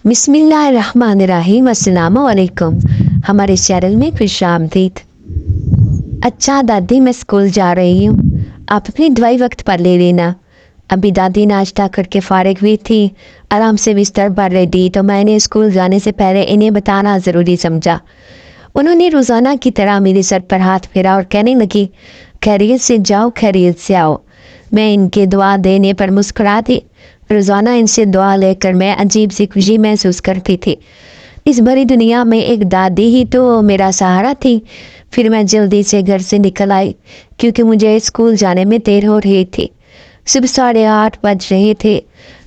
बिस्मिल्लाहिर्रहमानिर्रहीम, अस्सलाम वालेकुम। हमारे चैनल में खुश आमदीद। अच्छा दादी, मैं स्कूल जा रही हूँ, आप अपनी दवाई वक्त पर ले लेना। अभी दादी नाश्ता करके फारिग हुई थी, आराम से बिस्तर पर लेटी तो मैंने स्कूल जाने से पहले इन्हें बताना ज़रूरी समझा। उन्होंने रोज़ाना की तरह मेरे सर पर हाथ फेरा और कहने लगी, खैरियत से जाओ, खैरियत से आओ। मैं इनके दुआ देने पर मुस्कुरा दी। रोज़ाना इनसे दुआ लेकर मैं अजीब सी खुशी महसूस करती थी। इस भरी दुनिया में एक दादी ही तो मेरा सहारा थी। फिर मैं जल्दी से घर से निकल आई, क्योंकि मुझे स्कूल जाने में देर हो रही थी। सुबह 8:30 बज रहे थे।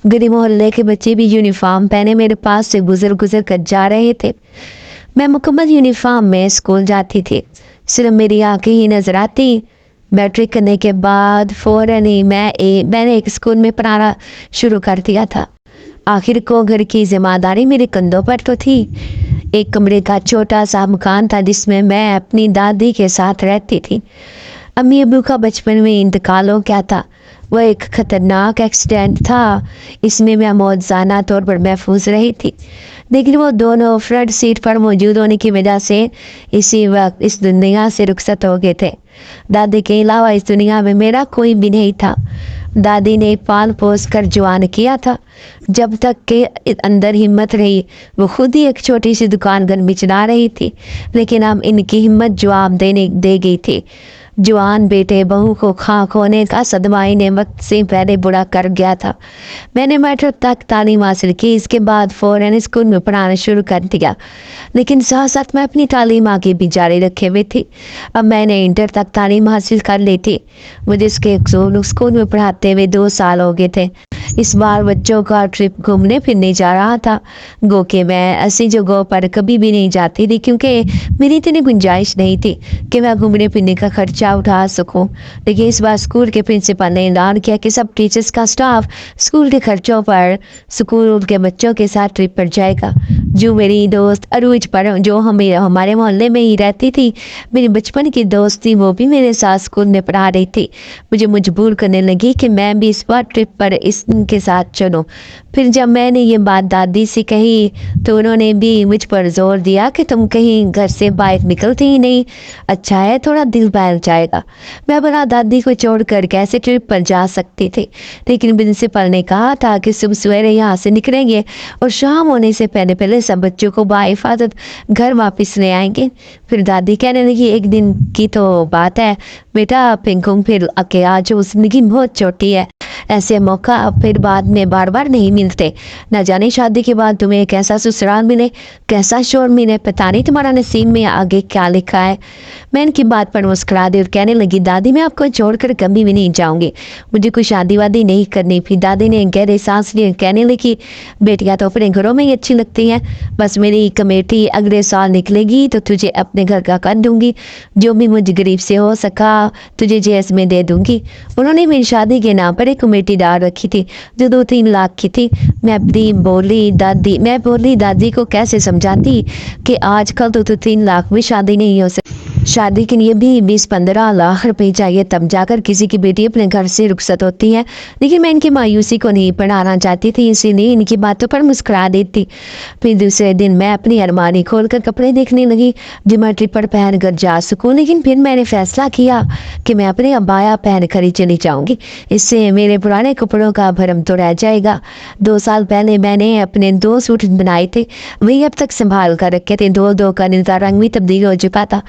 गली मोहल्ले के बच्चे भी यूनिफॉर्म पहने मेरे पास से गुजर गुजर कर जा रहे थे। मैं मुकम्मल यूनिफॉर्म में स्कूल जाती थी, सिर्फ मेरी आंखें ही नजर आती। मैट्रिक करने के बाद फौरन ही मैंने एक स्कूल में पढ़ाना शुरू कर दिया था। आखिर को घर की जिम्मेदारी मेरे कंधों पर तो थी। एक कमरे का छोटा सा मकान था जिसमें मैं अपनी दादी के साथ रहती थी। अम्मी अबू का बचपन में इंतकाल हो गया था। वह एक खतरनाक एक्सीडेंट था। इसमें मैं मौजूदा तौर पर महफूज रही थी, लेकिन वो दोनों फ्रंट सीट पर मौजूद होने की वजह से इसी वक्त इस दुनिया से रुखसत हो गए थे। दादी के अलावा इस दुनिया में मेरा कोई भी नहीं था। दादी ने पाल पोस कर जवान किया था। जब तक के अंदर हिम्मत रही, वो खुद ही एक छोटी सी दुकान घर में चला रही थी, लेकिन अब इनकी हिम्मत जवाब दे गई थी। जवान बेटे बहू को खाक होने का सदमा इन्हें वक्त से पहले बुरा कर गया था। मैंने मैट्रिक तक तालीम हासिल की, इसके बाद फौरन स्कूल में पढ़ाना शुरू कर दिया, लेकिन साथ साथ मैं अपनी तालीम आगे भी जारी रखे हुए थी। अब मैंने इंटर तक तालीम हासिल कर ली थी। मुझे इसके स्कूल में पढ़ाते हुए 2 साल हो गए थे। इस बार बच्चों का ट्रिप घूमने फिरने जा रहा था। गो के मैं ऐसी जगहों पर कभी भी नहीं जाती थी, क्योंकि मेरी इतनी गुंजाइश नहीं थी कि मैं घूमने फिरने का खर्चा उठा सकूं। लेकिन इस बार स्कूल के प्रिंसिपल ने ऐलान किया कि सब टीचर्स का स्टाफ स्कूल के खर्चों पर स्कूल के बच्चों के साथ ट्रिप पर जाएगा। जो मेरी दोस्त अरूज पर, जो हमारे मोहल्ले में ही रहती थी, मेरी बचपन की दोस्त थी, वो भी मेरे साथ स्कूल में पढ़ा रही थी। मुझे मजबूर करने लगी कि मैं भी इस बार ट्रिप पर इनके साथ चलूं। फिर जब मैंने ये बात दादी से कही तो उन्होंने भी मुझ पर जोर दिया कि तुम कहीं घर से बाहर निकलती ही नहीं, अच्छा है थोड़ा दिल बहल जाएगा। मैं बोला, दादी को छोड़कर कैसे ट्रिप पर जा सकती थी, लेकिन प्रिंसिपल ने कहा था कि सुबह सवेरे यहाँ से निकलेंगे और शाम होने से पहले पहले सब बच्चों को बाहिफाजत घर वापस ले आएंगे। फिर दादी कहने लगी, एक दिन की तो बात है बेटा, पिंकुम फिर अके आज जिंदगी बहुत छोटी है, ऐसे मौका फिर बाद में बार बार नहीं मिलते। न जाने शादी के बाद तुम्हें कैसा ससुराल मिले, कैसा शोर मिले, पता नहीं तुम्हारा नसीब में आगे क्या लिखा है। मैं इनकी बात पर मुस्कुरा दी और कहने लगी, दादी मैं आपको छोड़कर कभी भी नहीं जाऊंगी, मुझे कोई शादी वादी नहीं करनी। फिर दादी ने गहरे सांस लिए कहने लगी, बेटियां तो अपने घरों में ही अच्छी लगती हैं, बस मेरी कमेटी अगले साल निकलेगी तो तुझे अपने घर का कर दूंगी, जो भी मुझे गरीब से हो सका तुझे जेस में दे दूंगी। उन्होंने मेरी शादी के नाम पर एक कमेटी डाल रखी थी जो 2-3 लाख की थी। मैं बोली दादी को कैसे समझाती कि आजकल तो 3 लाख में शादी नहीं हो सकती, शादी के लिए भी 20-15 लाख रुपए चाहिए, तब जाकर किसी की बेटी अपने घर से रुखसत होती है। लेकिन मैं इनकी मायूसी को नहीं पढ़ाना चाहती थी, इसीलिए इनकी बातों पर मुस्कुरा देती। फिर दूसरे दिन मैं अपनी अलमारी खोलकर कपड़े देखने लगी जो मैं ट्रिप पर पहन कर जा सकूं, लेकिन फिर मैंने फैसला किया कि मैं अपने अबाया पहन कर ही चली जाऊंगी, इससे मेरे पुराने कपड़ों का भरम तो रह जाएगा। 2 साल पहले मैंने अपने 2 सूट बनाए थे, वही अब तक संभाल कर रखे थे। 2 का इनका रंग भी तब्दील हो चुका था।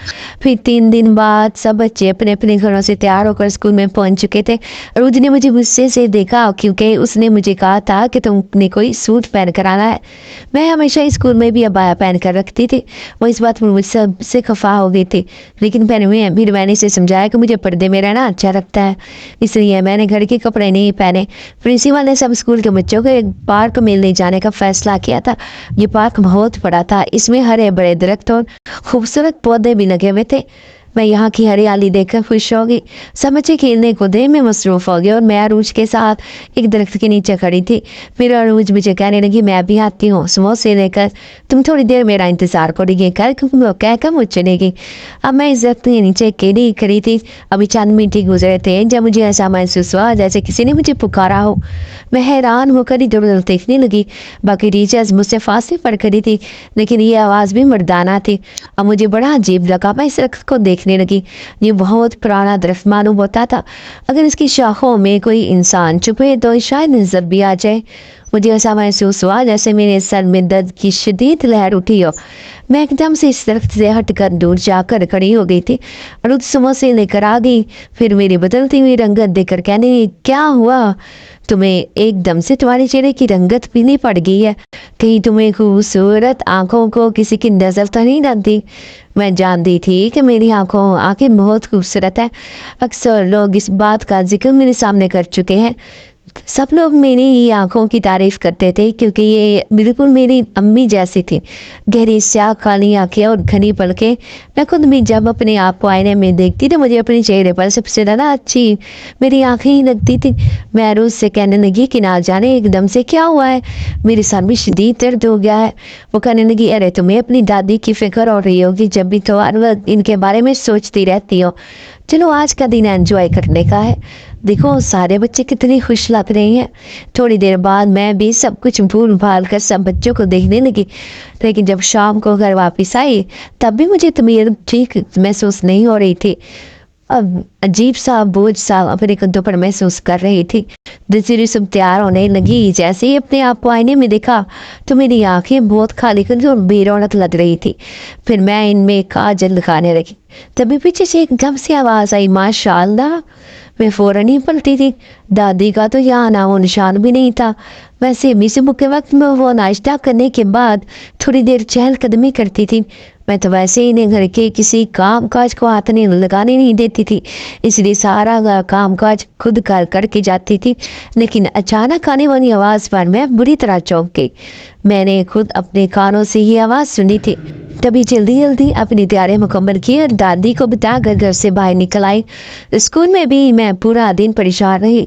फिर 3 दिन बाद सब बच्चे अपने अपने घरों से तैयार होकर स्कूल में पहुंच चुके थे। रोज ने मुझे गुस्से से देखा, क्योंकि उसने मुझे कहा था कि तुमने कोई सूट पहन कर आना है। मैं हमेशा स्कूल में भी अबाया पहन कर रखती थी। वो इस बात पर मुझसे सबसे खफा हो गई थी, लेकिन फिर मैंने इसे समझाया कि मुझे पर्दे में रहना अच्छा लगता है, इसलिए मैंने घर के कपड़े नहीं पहने। प्रिंसिपल ने सब स्कूल के बच्चों को एक पार्क में ले जाने का फैसला किया था। ये पार्क बहुत बड़ा था, इसमें हरे बड़े दरख्त और खूबसूरत पौधे भी लगे हुए थे। میں یہاں کی ہریالی دیکھ کر خوش ہو گئی۔ سب بچے کھیلنے کودنے میں مصروف ہو گئے اور میں عروج کے ساتھ ایک درخت کے نیچے کھڑی تھی۔ پھر عروج مجھے کہنے لگی میں بھی آتی ہوں سموسے لے کر، تم تھوڑی دیر میرا انتظار کرو گی کہہ کر مجھ چلے گی۔ اب میں اس درخت کے نیچے اکیلی کھڑی تھی۔ ابھی چند منٹ ہی گزرے تھے جب مجھے ایسا محسوس ہوا جیسے کسی نے مجھے پکارا ہو۔ میں حیران ہو کر ادھر ادھر دیکھنے لگی۔ باقی ٹیچرز مجھ سے فاصلے پر کھڑی تھی لیکن یہ آواز بھی مردانہ تھی۔ اب مجھے بڑا عجیب لگا۔ میں اس درخت کو دیکھنے لگی۔ یہ بہت پرانا درخت معلوم ہوتا تھا۔ اگر اس کی شاخوں میں کوئی انسان چھپے تو شاید نظر بھی آ جائے۔ مجھے ایسا محسوس ہوا جیسے میرے سر میں درد کی شدید لہر اٹھی ہو۔ میں ایک دم سے اس درخت سے ہٹ کر دور جا کر کھڑی ہو گئی تھی۔ عروج سموسے لے کر آ گئی۔ پھر میری بدلتی ہوئی رنگت دیکھ کر کہنے لگی کیا ہوا تمہیں؟ ایک دم سے تمہارے چہرے کی رنگت پیلی پڑ گئی ہے، کہیں تمہیں خوبصورت آنکھوں کو کسی کی نظر تو نہیں ڈالتی؟ میں جانتی تھی کہ میری آنکھیں بہت خوبصورت ہیں۔ اکثر لوگ اس بات کا ذکر میرے سامنے کر چکے ہیں۔ سب لوگ میری ہی آنکھوں کی تعریف کرتے تھے کیونکہ یہ بالکل میری امی جیسی تھی، گہری سیاہ کالی آنکھیں اور گھنی پلکیں۔ میں خود بھی جب اپنے آپ کو آئینے میں دیکھتی تو مجھے اپنے چہرے پر سب سے زیادہ اچھی میری آنکھیں ہی لگتی تھی۔ میں عروج سے کہنے لگی کہ نہ جانے ایک دم سے کیا ہوا ہے، میرے سر میں شدید درد ہو گیا ہے۔ وہ کہنے لگی ارے تمہیں اپنی دادی کی فکر ہو رہی ہوگی، جب بھی تو ہر وقت ان کے بارے میں سوچتی رہتی ہو۔ چلو آج کا دن انجوائے کرنے کا ہے، دیکھو سارے بچے کتنی خوش لگ رہے ہیں۔ تھوڑی دیر بعد میں بھی سب کچھ بھول بھال کر سب بچوں کو دیکھنے لگی، لیکن جب شام کو گھر واپس آئی تب بھی مجھے طبیعت ٹھیک محسوس نہیں ہو رہی تھی۔ اب عجیب سا بوجھ سا اپنے کندھوں پر محسوس کر رہی تھی۔ دوسری سب تیار ہونے لگی۔ جیسے ہی اپنے آپ کو آئینے میں دیکھا تو میری آنکھیں بہت خالی خالی اور بے رونق لگ رہی تھی۔ پھر میں ان میں کاجل لگانے لگی۔ تبھی پیچھے سے ایک دم سے آواز آئی ماشاء اللہ۔ میں فوراً ہی پلٹی تھی۔ دادی کا تو یہاں نام و نشان بھی نہیں تھا۔ ویسے بھی صبح کے وقت میں وہ ناشتہ کرنے کے بعد تھوڑی دیر چہل قدمی کرتی تھی۔ میں تو ویسے ہی گھر کے کسی کام کاج کو ہاتھ لگانے نہیں دیتی تھی، اس لیے سارا کام کاج خود کر کے جاتی تھی۔ لیکن اچانک آنے والی آواز پر میں بری طرح چونک گئی۔ میں نے خود اپنے کانوں سے ہی آواز سنی تھی۔ تبھی جلدی اپنی تیاری مکمل کی اور دادی کو بتا کر گھر سے باہر نکل آئی۔ اسکول میں بھی میں پورا دن پریشان رہی۔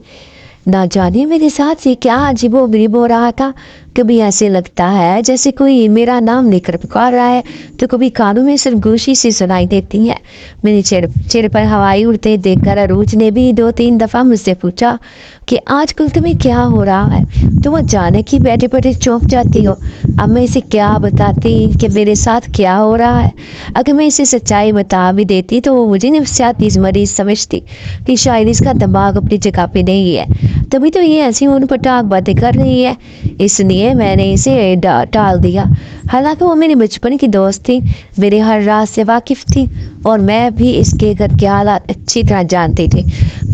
نہ جانے میرے ساتھ یہ کیا عجیب و غریب ہو رہا تھا۔ کبھی ایسے لگتا ہے جیسے کوئی میرا نام لے کر پکار رہا ہے تو کبھی کانوں میں سرگوشی سے سنائی دیتی ہے۔ میرے چہرے پر ہوائی اڑتے دیکھ کر عروج نے بھی 2-3 دفعہ مجھ سے پوچھا کہ آج کل تمہیں کیا ہو رہا ہے، تم اچانک ہی بیٹھے بیٹھے چونک جاتی ہو۔ اب میں اسے کیا بتاتی کہ میرے ساتھ کیا ہو رہا ہے؟ اگر میں اسے سچائی بتا بھی دیتی تو وہ مجھے نفسیاتی مریض سمجھتی کہ شاید اس کا دماغ اپنی جگہ پہ نہیں ہے، تبھی تو یہ ایسی ان پٹاک باتیں کر رہی ہے۔ اس لیے میں نے اسے ٹال دیا۔ حالانکہ وہ میری بچپن کی دوست تھی، میرے ہر راز سے واقف تھی اور میں بھی اس کے گھر کے حالات اچھی طرح جانتی تھی۔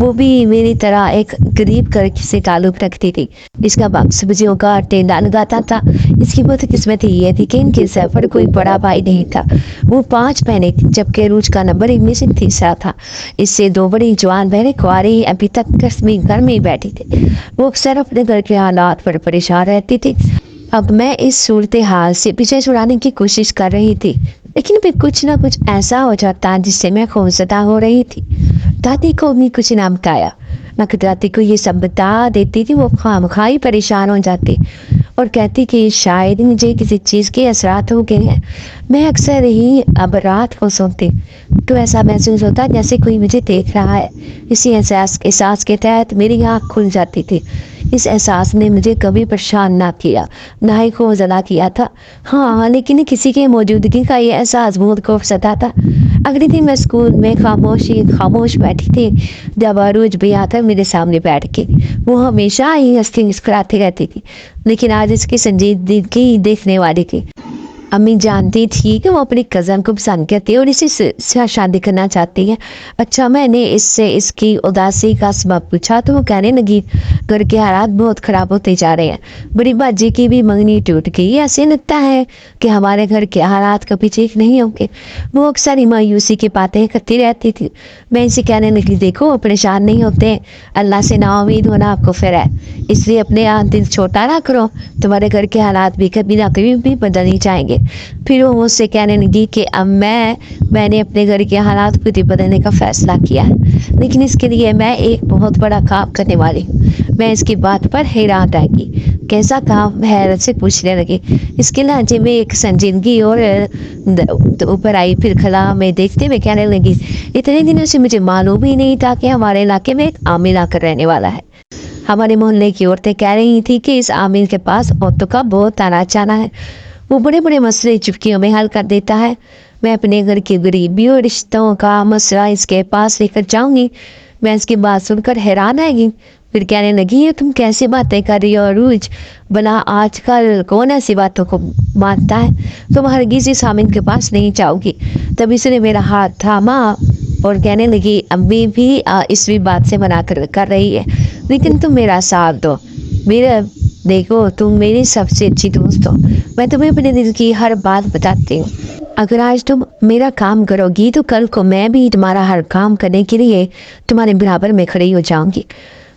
وہ بھی میری طرح ایک غریب گھر سے تعلق رکھتی تھی۔ اس کا باپ سبزیوں کا ٹھیلا لگاتا تھا۔ اس کی بہت قسمت یہ تھی کہ ان کے سر پر کوئی بڑا بھائی نہیں تھا۔ وہ 5 بہنیں تھیں جبکہ عروج کا نمبر ان میں سے تیسرا تھا۔ اس سے 2 بڑی جوان بہنیں کنواری ابھی تک گھر میں ہی بیٹھی تھی۔ وہ اکثر اپنے گھر کے حالات پر پریشان رہتی تھی۔ اب میں اس صورتحال سے پیچھے چھڑانے کی کوشش کر رہی تھی، لیکن پھر کچھ نہ کچھ ایسا ہو جاتا جس سے میں خوفزدہ ہو رہی تھی۔ دادی کو بھی کچھ نہ بتایا۔ میں دادی کو یہ سب بتا دیتی تھی، وہ خواہ پریشان ہو جاتی اور کہتی کہ شاید مجھے کسی چیز کے اثرات ہو گئے ہیں۔ میں اکثر ہی اب رات کو سوتی تو ایسا محسوس ہوتا جیسے کوئی مجھے دیکھ رہا ہے۔ اسی احساس کے تحت میری آنکھ کھل جاتی تھی۔ اس احساس نے مجھے کبھی پریشان نہ کیا، نہ ہی خوفزدہ کیا تھا۔ ہاں، لیکن کسی کے موجودگی کا یہ احساس بہت خوفزدہ تھا۔ اگلے دن میں اسکول میں خاموش بیٹھی تھی جب عروج بھی آ کر میرے سامنے بیٹھ کے۔ وہ ہمیشہ ہی ہنستی مسکراتی رہتی تھی، لیکن آج اس کی سنجیدگی دیکھنے والی تھی۔ امی جانتی تھی کہ وہ اپنی کزن کو پسند کرتی ہے اور اسی سے شادی کرنا چاہتی ہے۔ اچھا، میں نے اس سے اس کی اداسی کا سبب پوچھا تو وہ کہنے لگی گھر کے حالات بہت خراب ہوتے جا رہے ہیں، بڑی باجی کی بھی منگنی ٹوٹ گئی، ایسے لگتا ہے کہ ہمارے گھر کے حالات کبھی ٹھیک نہیں ہوں گے۔ وہ اکثر ہی مایوسی کی باتیں کرتی رہتی تھی۔ میں اسے کہنے لگی دیکھو پریشان نہیں ہوتے، اللہ سے نا امید ہونا آپ کو پھر ہے، اس لیے اپنے دل چھوٹا نہ کرو، تمہارے گھر کے حالات بھی کبھی نہ کبھی بھی بدل ہی جائیں گے۔ پھر وہ مجھ سے کہنے لگی کہ اب میں نے اپنے گھر کے حالات کو بدلنے کا فیصلہ کیا ہے، لیکن اس کے لیے میں ایک بہت بڑا کام کرنے والی ہوں۔ میں اس کی بات پر حیران رہ گئی۔ کیسا کام؟ حیرت سے پوچھنے لگی۔ اس کے لہجے میں ایک سنجیدگی اور اوپر آئی۔ پھر کھلا میں دیکھتے ہوئے کہنے لگی، اتنے دنوں سے مجھے معلوم ہی نہیں تھا کہ ہمارے علاقے میں ایک عامل آ کر رہنے والا ہے۔ ہمارے محلے کی عورتیں کہہ رہی تھی کہ اس عامل کے پاس عورتوں کا بہت آنا جانا ہے، وہ بڑے بڑے مسئلے چٹکیوں میں حل کر دیتا ہے۔ میں اپنے گھر کی غریبی اور رشتوں کا مسئلہ اس کے پاس لے کر جاؤں گی۔ میں اس کی بات سن کر حیران رہ گئی۔ پھر کہنے لگی، یہ تم کیسی باتیں کر رہی ہو عروج؟ بلا آج کل کون ایسی باتوں کو مانتا ہے؟ تم ہرگز اس عامل کے پاس نہیں جاؤ گی۔ تب اس نے میرا ہاتھ تھاما اور کہنے لگی، ابھی بھی اس بھی بات سے منع کر رہی ہے، لیکن تم میرا ساتھ دو۔ دیکھو، تم میری سب سے اچھی دوست ہو، میں تمہیں اپنے دل کی ہر بات بتاتی ہوں۔ اگر آج تم میرا کام کرو گی تو کل کو میں بھی تمہارا ہر کام کرنے کے لیے تمہارے برابر میں کھڑی ہو جاؤں گی۔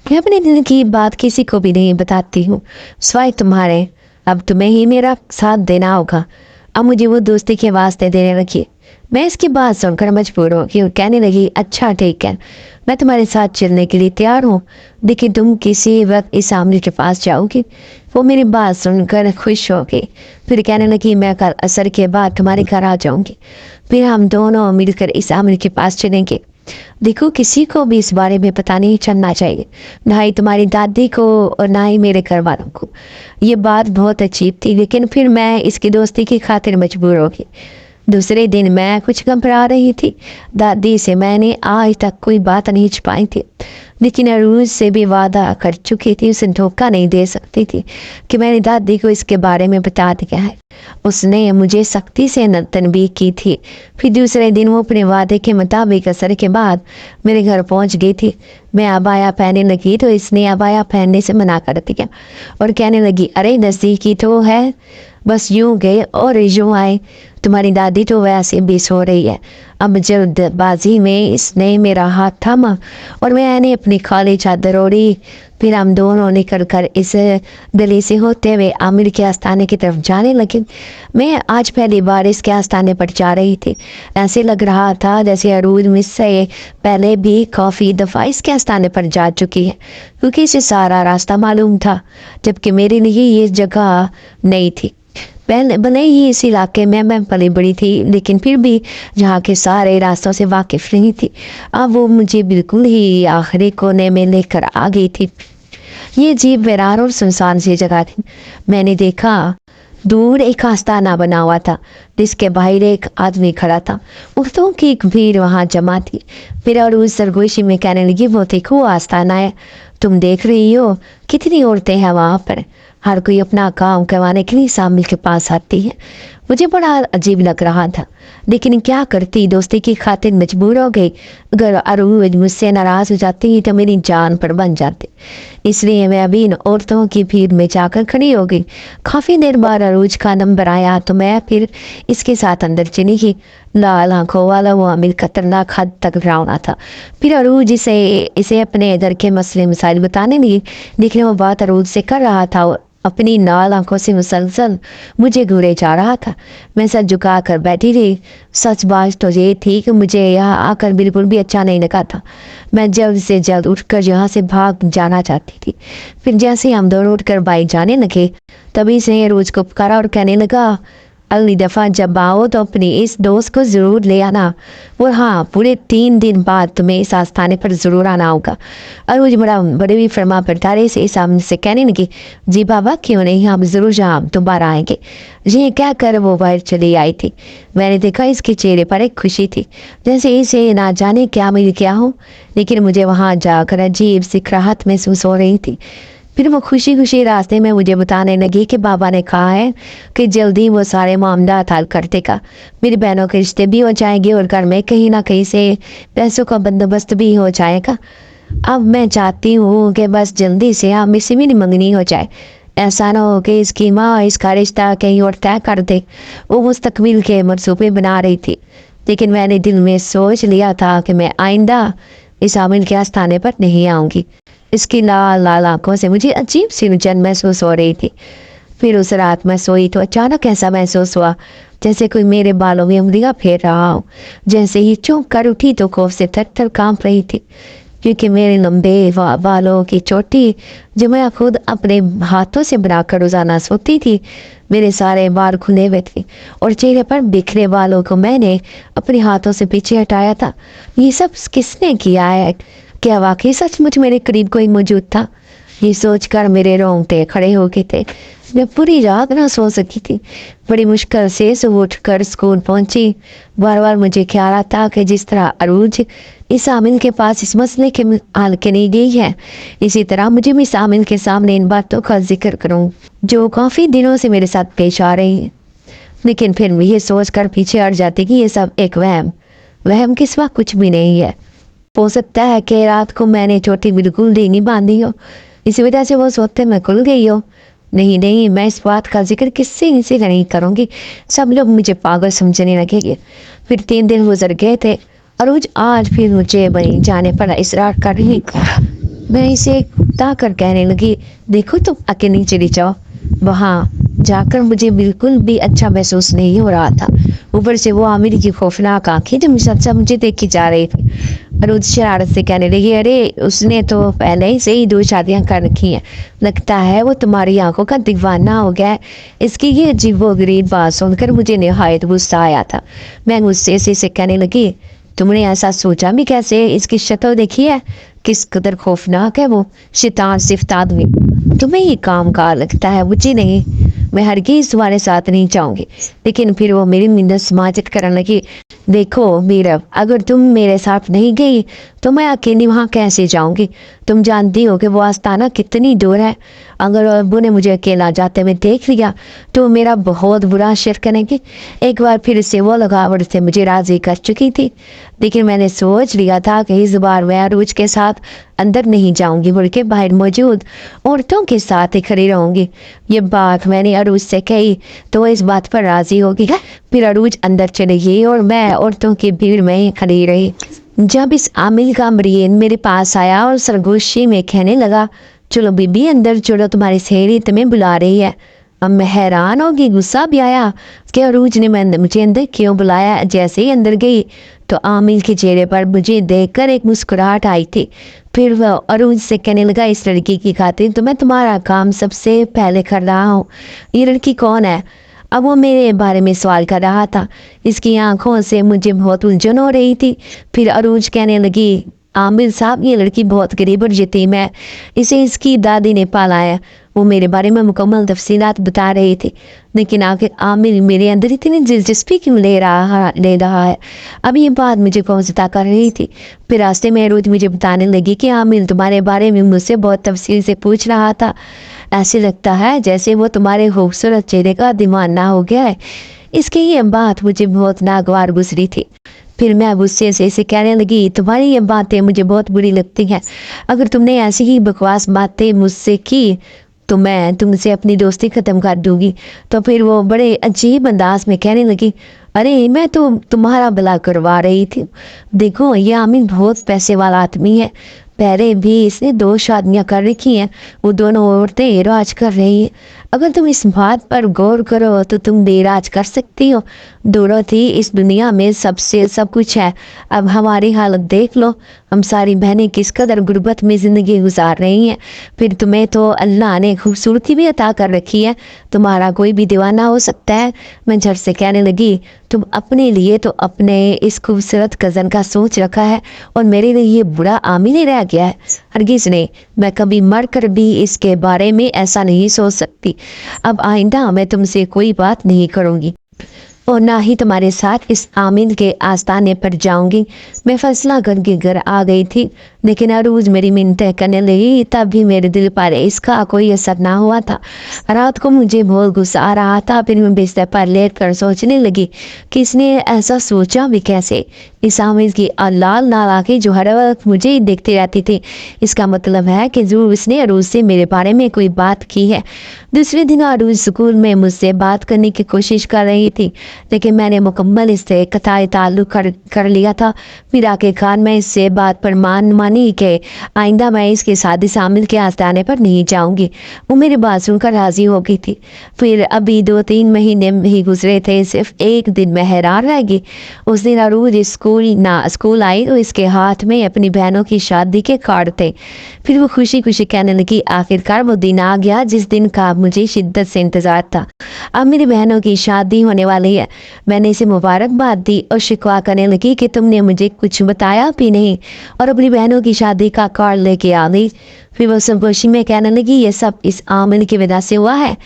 میں اپنے دل کی بات کسی کو بھی نہیں بتاتی ہوں سوائے تمہارے۔ اب تمہیں ہی میرا ساتھ دینا ہوگا۔ اب مجھے وہ دوستی کے واسطے دینے لگی۔ میں اس کی بات سن کر مجبور ہو کہ کہنے لگی، اچھا ٹھیک ہے، میں تمہارے ساتھ چلنے کے لیے تیار ہوں، لیکن تم کسی وقت اس عامل کے پاس جاؤ گی۔ وہ میری بات سن کر خوش ہو گئی۔ پھر کہنے لگی، میں کل عصر کے بعد تمہارے گھر آ جاؤں گی، پھر ہم دونوں مل کر اس عامل کے پاس چلیں گے۔ دیکھو، کسی کو بھی اس بارے میں پتہ نہیں چلنا چاہیے، نہ ہی تمہاری دادی کو اور نہ ہی میرے گھر والوں کو۔ یہ بات بہت عجیب تھی، لیکن پھر میں اس کی دوستی کی خاطر مجبور ہو گئی۔ دوسرے دن میں کچھ گھبرا رہی تھی۔ دادی سے میں نے آج تک کوئی بات نہیں چھپائی تھی، لیکن عروج سے بھی وعدہ کر چکی تھی، اسے دھوکہ نہیں دے سکتی تھی کہ میں نے دادی کو اس کے بارے میں بتا دیا ہے۔ اس نے مجھے سختی سے تنبیہ کی تھی۔ پھر دوسرے دن وہ اپنے وعدے کے مطابق عصر کے بعد میرے گھر پہنچ گئی تھی۔ میں عبایا پہننے لگی تو اس نے عبایا پہننے سے منع کر دیا اور کہنے لگی، ارے نزدیکی تو ہے، بس یوں گئے اور یوں آئے، تمہاری دادی تو ویسے بھی سو رہی ہے۔ اب جلد بازی میں اس نے میرا ہاتھ تھاما اور میں نے اپنی خالی چادر اوڑھی۔ پھر ہم دونوں نکل کر اس گلی سے ہوتے ہوئے عامر کے آستانے کی طرف جانے لگے۔ میں آج پہلی بار اس کے آستانے پر جا رہی تھی۔ ایسے لگ رہا تھا جیسے عروج مجھ سے پہلے بھی کافی دفعہ اس کے آستانے پر جا چکی ہے، کیونکہ اسے سارا راستہ معلوم تھا، جبکہ میرے لیے یہ جگہ نئی تھی۔ بھلے ہی اس علاقے میں پلی بڑی تھی، لیکن پھر بھی جہاں کے سارے راستوں سے واقف نہیں تھی۔ اب وہ مجھے بالکل ہی آخری کونے میں لے کر آ گئی تھی۔ یہ عجیب ویران اور سنسان سی جگہ تھی۔ میں نے دیکھا دور ایک آستانہ بنا ہوا تھا، جس کے باہر ایک آدمی کھڑا تھا۔ عورتوں کی ایک بھیڑ وہاں جمع تھی۔ پھر اور اس سرگوشی میں کہنے لگی، وہ دیکھو آستانہ ہے، تم دیکھ رہی ہو کتنی عورتیں ہیں وہاں پر، ہر کوئی اپنا کام کروانے کے لیے اس عامل کے پاس آتی ہے۔ مجھے بڑا عجیب لگ رہا تھا، لیکن کیا کرتی، دوستی کی خاطر مجبور ہو گئی۔ اگر عروج مجھ سے ناراض ہو جاتی تو میری جان پر بن جاتی، اس لیے میں ابھی ان عورتوں کی بھیڑ میں جا کر کھڑی ہو گئی۔ کافی دیر بعد عروج کا نمبر آیا تو میں پھر اس کے ساتھ اندر چلی گئی۔ لال آنکھوں والا وہ عامل خطرناک حد تک ڈراؤنا تھا۔ پھر عروج اسے اپنے ادھر کے مسئلے مسائل بتانے لگی، لیکن وہ بات عروج سے کر رہا تھا، اپنی لال آنکھوں سے مسلسل مجھے گھورے جا رہا تھا۔ میں سر جھکا کر بیٹھی رہی۔ سچ بات تو یہ تھی کہ مجھے یہاں آ کر بالکل بھی اچھا نہیں لگا تھا۔ میں جلد سے جلد اٹھ کر یہاں سے بھاگ جانا چاہتی تھی۔ پھر جیسے ہم دونوں اٹھ کر بائک جانے لگے، تبھی سے عروج کو پکارا اور کہنے لگا، اگلی دفعہ جب آؤ تو اپنی اس دوست کو ضرور لے آنا، اور ہاں، پورے 3 دن بعد تمہیں اس آستانے پر ضرور آنا ہوگا۔ عروج بڑے بھی فرما برداری سے اس عامل سے کہنے لگی، جی بابا، کیوں نہیں، ہم ضرور جہاں دوبارہ آئیں گے۔ یہ کہہ کر وہ باہر چلی آئی تھی۔ میں نے دیکھا اس کے چہرے پر ایک خوشی تھی، جیسے اسے نہ جانے کیا مل گیا ہو، لیکن مجھے وہاں جا کر عجیب سی راحت محسوس ہو رہی تھی۔ پھر وہ خوشی خوشی راستے میں مجھے بتانے لگی کہ بابا نے کہا ہے کہ جلدی وہ سارے معاملات حل کر دے گا، میری بہنوں کے رشتے بھی ہو جائیں گے اور گھر میں کہیں نہ کہیں سے پیسوں کا بندوبست بھی ہو جائے گا۔ اب میں چاہتی ہوں کہ بس جلدی سے ہم سے میری منگنی ہو جائے، ایسا نہ ہو کہ اس کی ماں اس کا رشتہ کہیں اور طے کر دے۔ وہ مستقبل کے منصوبے بنا رہی تھی، لیکن میں نے دل میں سوچ لیا تھا کہ میں آئندہ اس عامل کے آستانے پر نہیں آؤں گی۔ اس کی لال لال آنکھوں سے مجھے عجیب سی الجھن محسوس ہو رہی تھی۔ پھر اس رات میں سوئی تو اچانک ایسا محسوس ہوا جیسے کوئی میرے بالوں میں انگلیاں پھیر رہا ہو۔ جیسے ہی چونک کر اٹھی تو خوف سے تھر تھر کانپ رہی تھی، کیونکہ میرے لمبے بالوں کی چوٹی جو میں خود اپنے ہاتھوں سے بنا کر روزانہ سوتی تھی، میرے سارے بال کھلے ہوئے تھے اور چہرے پر بکھرے بالوں کو میں نے اپنے ہاتھوں سے پیچھے ہٹایا تھا۔ یہ سب کس نے کیا ہے؟ کیا واقعی سچ مچ میرے قریب کوئی موجود تھا؟ یہ سوچ کر میرے رونگٹے کھڑے ہو گئے تھے۔ میں پوری رات نہ سو سکی تھی، بڑی مشکل سے صبح اٹھ کر اسکول پہنچی۔ بار بار مجھے خیال آتا کہ جس طرح عروج اس عامل کے پاس اس مسئلے کے حل کے لیے گئی ہے، اسی طرح مجھے بھی اس عامل کے سامنے ان باتوں کا ذکر کروں جو کافی دنوں سے میرے ساتھ پیش آ رہی ہیں، لیکن پھر بھی یہ سوچ کر پیچھے ہٹ جاتی کہ یہ سب ایک وہم کے سوا کچھ بھی نہیں ہے۔ ہو سکتا ہے کہ رات کو میں نے چوٹی بالکل نہیں باندھی ہو، اسی وجہ سے وہ سوتے میں کھل گئی ہو۔ نہیں، میں اس بات کا ذکر کسی سے نہیں کروں گی، سب لوگ مجھے پاگل سمجھنے لگیں گے۔ پھر 3 دن گزر گئے تھے۔ عروج آج پھر مجھے وہیں جانے پر اصرار کر رہی۔ میں اسے اکتا کر کہنے لگی، دیکھو تم اکیلی چلی جاؤ۔ وہاں جا کر مجھے بالکل بھی اچھا محسوس نہیں ہو رہا تھا، اوپر سے وہ عامر کی خوفناک آنکھیں جو مجھے دیکھی جا رہی تھی۔ عروج شرارت سے کہنے لگی، ارے اس نے تو پہلے سے ہی 2 شادیاں کر رکھی ہیں، لگتا ہے وہ تمہاری آنکھوں کا دیوانہ ہو گیا ہے۔ اس کی یہ عجیب و غریب بات سن کر مجھے نہایت غصہ آیا تھا۔ میں غصے سے کہنے لگی، تم نے ایسا سوچا بھی کیسے؟ اس کی شکل دیکھی ہے، کس قدر خوفناک ہے وہ شیطان صفت آدمی۔ تمہیں یہ کام کا لگتا ہے، مجھے نہیں۔ میں ہرگز تمہارے ساتھ نہیں جاؤں گی۔ لیکن پھر وہ میری منت سماجت کرنے لگی، دیکھو میرا، اگر تم میرے ساتھ نہیں گئی تو میں اکیلی وہاں کیسے جاؤں گی؟ تم جانتی ہو کہ وہ آستانہ کتنی دور ہے۔ اگر ابو نے مجھے اکیلا جاتے ہوئے دیکھ لیا تو میرا بہت برا شر کریں گے۔ ایک بار پھر سے وہ لگاوٹ سے مجھے راضی کر چکی تھی، لیکن میں نے سوچ لیا تھا کہ اس بار میں عروج کے ساتھ اندر نہیں جاؤں گی، بلکہ باہر موجود عورتوں کے ساتھ ہی کھڑی رہوں گی۔ یہ بات میں نے عروج سے کہی تو وہ اس بات پر راضی ہوگی۔ پھر عروج اندر چلی گئی اور میں عورتوں کی بھیڑ میں ہی کھڑی رہی۔ جب اس عامل کا مرین میرے پاس آیا اور سرگوشی میں کہنے لگا، چلو بی بی اندر چلو، تمہاری سہیلی تمہیں بلا رہی ہے۔ اب میں حیران ہوگی، غصہ بھی آیا کہ عروج نے مجھے اندر کیوں بلایا۔ جیسے ہی اندر گئی تو عامل کے چہرے پر مجھے دیکھ کر ایک مسکراہٹ آئی تھی۔ پھر وہ عروج سے کہنے لگا، اس لڑکی کی خاطر تو میں تمہارا کام سب سے پہلے کر رہا ہوں۔ یہ لڑکی کون ہے؟ اب وہ میرے بارے میں سوال کر رہا تھا۔ اس کی آنکھوں سے مجھے بہت الجھن ہو رہی تھی۔ پھر عروج کہنے لگی، عامل صاحب، یہ لڑکی بہت غریب اور یتیم ہے، اسے اس کی دادی نے پالا ہے۔ وہ میرے بارے میں مکمل تفصیلات بتا رہی تھی، لیکن آخر عامل میرے اندر اتنی دلچسپی کیوں لے رہا ہے؟ اب یہ بات مجھے خوفزدہ کر رہی تھی۔ پھر راستے میں عروج مجھے بتانے لگی کہ عامل تمہارے بارے میں مجھ سے بہت تفصیل سے پوچھ رہا تھا، ایسے لگتا ہے جیسے وہ تمہارے خوبصورت چہرے کا دیوانہ ہو گیا ہے۔ اس کی یہ بات مجھے بہت ناگوار گزری تھی۔ پھر میں غصے سے اسے کہنے لگی، تمہاری یہ باتیں مجھے بہت بری لگتی ہیں۔ اگر تم نے ایسی ہی بکواس باتیں مجھ سے کی تو میں تم سے اپنی دوستی ختم کر دوں گی۔ تو پھر وہ بڑے عجیب انداز میں کہنے لگی، ارے میں تو تمہارا بھلا کروا رہی تھی۔ دیکھو یہ عامل بہت پیسے والا آدمی ہے، پہلے بھی اس نے 2 شادیاں کر رکھی ہیں، وہ دونوں عورتیں راج کر رہی ہیں۔ اگر تم اس بات پر غور کرو تو تم بھی راج کر سکتی ہو۔ دولت ہی اس دنیا میں سب کچھ ہے۔ اب ہماری حالت دیکھ لو، ہم ساری بہنیں کس قدر غربت میں زندگی گزار رہی ہیں۔ پھر تمہیں تو اللہ نے خوبصورتی بھی عطا کر رکھی ہے، تمہارا کوئی بھی دیوانہ ہو سکتا ہے۔ میں جھٹ سے کہنے لگی، تم اپنے لیے تو اپنے اس خوبصورت کزن کا سوچ رکھا ہے اور میرے لیے یہ برا عامل ہی رہ گیا ہے۔ ہرگز نہیں، میں کبھی مر کر بھی اس کے بارے میں ایسا نہیں سوچ سکتی۔ اب آئندہ میں تم سے کوئی بات نہیں کروں گی اور نہ ہی تمہارے ساتھ اس عامل کے آستانے پر جاؤں گی۔ میں فیصلہ کر کے گھر آ گئی تھی، لیکن عروج میری منتیں کرنے لگی، تب بھی میرے دل پر اس کا کوئی اثر نہ ہوا تھا۔ رات کو مجھے بہت غصہ آ رہا تھا۔ پھر میں بستر پر لیٹ کر سوچنے لگی کہ اس نے ایسا سوچا بھی کیسے؟ اس عامل کی لال آنکھیں جو ہر وقت مجھے ہی دیکھتی رہتی تھی، اس کا مطلب ہے کہ ضرور اس نے عروج سے میرے بارے میں کوئی بات کی ہے۔ دوسرے دن عروج اسکول میں مجھ سے بات کرنے کی کوشش کر رہی تھی، لیکن میں نے مکمل اس سے قطع تعلق کر لیا تھا۔ پھر آخر کار میں اس سے بات پر مان मानी कि आइंदा मैं इसके शादी शामिल के आस्ताने पर नहीं जाऊंगी। वो मेरी बात सुनकर राजी हो गई थी। फिर अभी 2-3 महीने ही गुजरे थे, सिर्फ एक दिन मैं हैरान रह गई। उस दिन अरूज स्कूल आई तो इसके हाथ में अपनी बहनों की शादी के कार्ड थे। फिर वो खुशी खुशी कहने लगी, आखिरकार वो दिन आ गया जिस दिन का मुझे शिद्दत से इंतजार था। अब मेरी बहनों की शादी होने वाली है। मैंने इसे मुबारकबाद दी और शिकवा करने लगी कि तुमने मुझे कुछ बताया भी नहीं और अपनी बहनों की शादी का कार्ड लेके आ गई। फिर वो संतोषी में कहने लगी, ये सब इस आमिर की वजह से हुआ है।